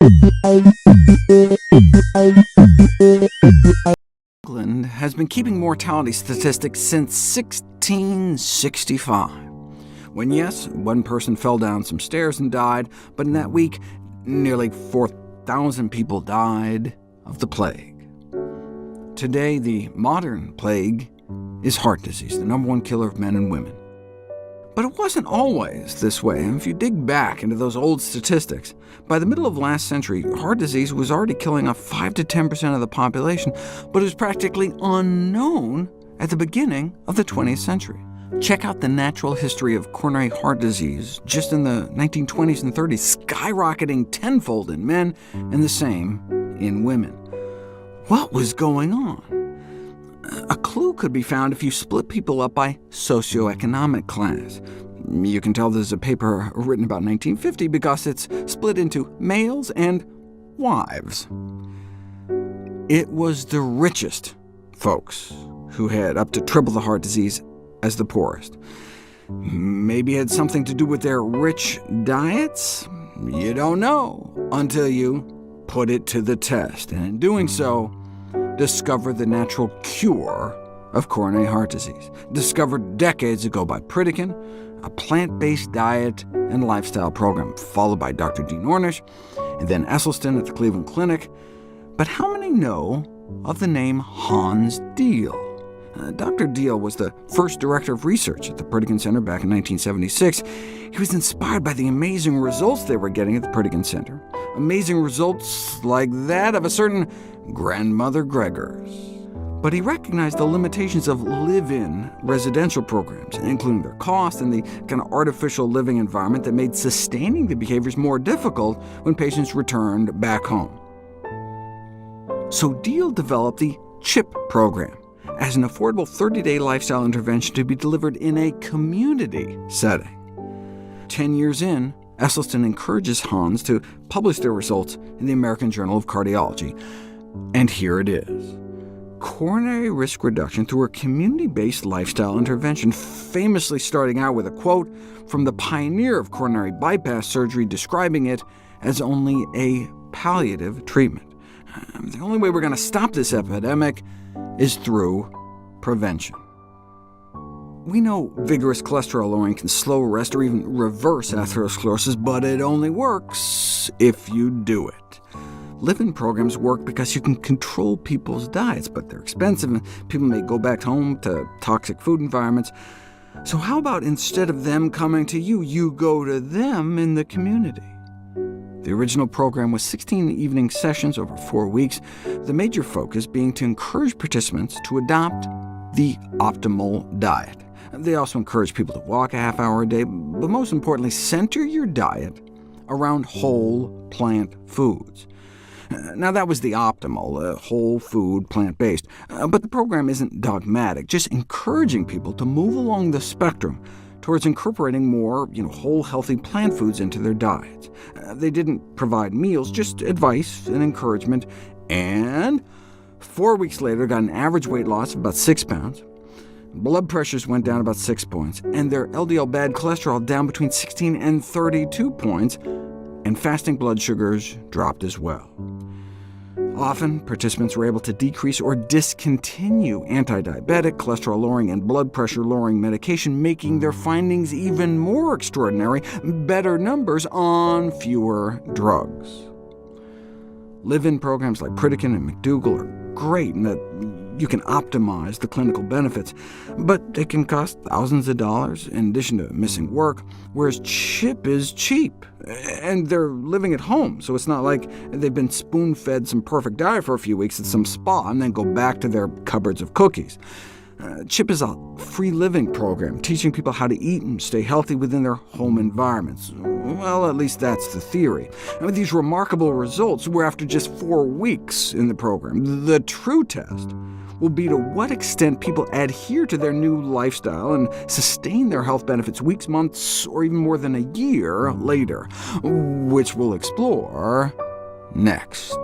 England has been keeping mortality statistics since 1665, when yes, one person fell down some stairs and died, but in that week, nearly 4,000 people died of the plague. Today, the modern plague is heart disease, the #1 killer of men and women. But it wasn't always this way, and if you dig back into those old statistics, by the middle of last century, heart disease was already killing off 5 to 10% of the population, but it was practically unknown at the beginning of the 20th century. Check out the natural history of coronary heart disease just in the 1920s and 30s, skyrocketing tenfold in men and the same in women. What was going on? A clue could be found if you split people up by socioeconomic class. You can tell this is a paper written about 1950 because it's split into males and wives. It was the richest folks who had up to triple the heart disease as the poorest. Maybe it had something to do with their rich diets? You don't know until you put it to the test, and in doing so, discover the natural cure of coronary heart disease, discovered decades ago by Pritikin, a plant-based diet and lifestyle program, followed by Dr. Dean Ornish, and then Esselstyn at the Cleveland Clinic. But how many know of the name Hans Diehl? Dr. Diehl was the first director of research at the Pritikin Center back in 1976. He was inspired by the amazing results they were getting at the Pritikin Center, amazing results like that of a certain Grandmother Gregors. But he recognized the limitations of live-in residential programs, including their cost and the kind of artificial living environment that made sustaining the behaviors more difficult when patients returned back home. So Diehl developed the CHIP program as an affordable 30-day lifestyle intervention to be delivered in a community setting. 10 years in, Esselstyn encourages Hans to publish their results in the American Journal of Cardiology. And here it is. Coronary risk reduction through a community-based lifestyle intervention, famously starting out with a quote from the pioneer of coronary bypass surgery describing it as only a palliative treatment. The only way we're going to stop this epidemic is through prevention. We know vigorous cholesterol lowering can slow, arrest, or even reverse atherosclerosis, but it only works if you do it. Live-in programs work because you can control people's diets, but they're expensive, and people may go back home to toxic food environments. So how about instead of them coming to you, you go to them in the community? The original program was 16 evening sessions over 4 weeks, the major focus being to encourage participants to adopt the optimal diet. They also encourage people to walk a half hour a day, but most importantly, center your diet around whole plant foods. Now, that was the optimal, whole food, plant-based, but the program isn't dogmatic, just encouraging people to move along the spectrum towards incorporating more whole, healthy plant foods into their diets. They didn't provide meals, just advice and encouragement, and 4 weeks later got an average weight loss of about 6 pounds. Blood pressures went down about 6 points, and their LDL bad cholesterol down between 16 and 32 points, and fasting blood sugars dropped as well. Often, participants were able to decrease or discontinue anti-diabetic, cholesterol-lowering, and blood pressure-lowering medication, making their findings even more extraordinary, better numbers on fewer drugs. Live-in programs like Pritikin and McDougall are great in that you can optimize the clinical benefits, but they can cost thousands of dollars in addition to missing work, whereas CHIP is cheap, and they're living at home, so it's not like they've been spoon-fed some perfect diet for a few weeks at some spa and then go back to their cupboards of cookies. CHIP is a free living program, teaching people how to eat and stay healthy within their home environments. Well, at least that's the theory. And with these remarkable results, we're after just 4 weeks in the program. The true test will be to what extent people adhere to their new lifestyle and sustain their health benefits weeks, months, or even more than a year later, which we'll explore next.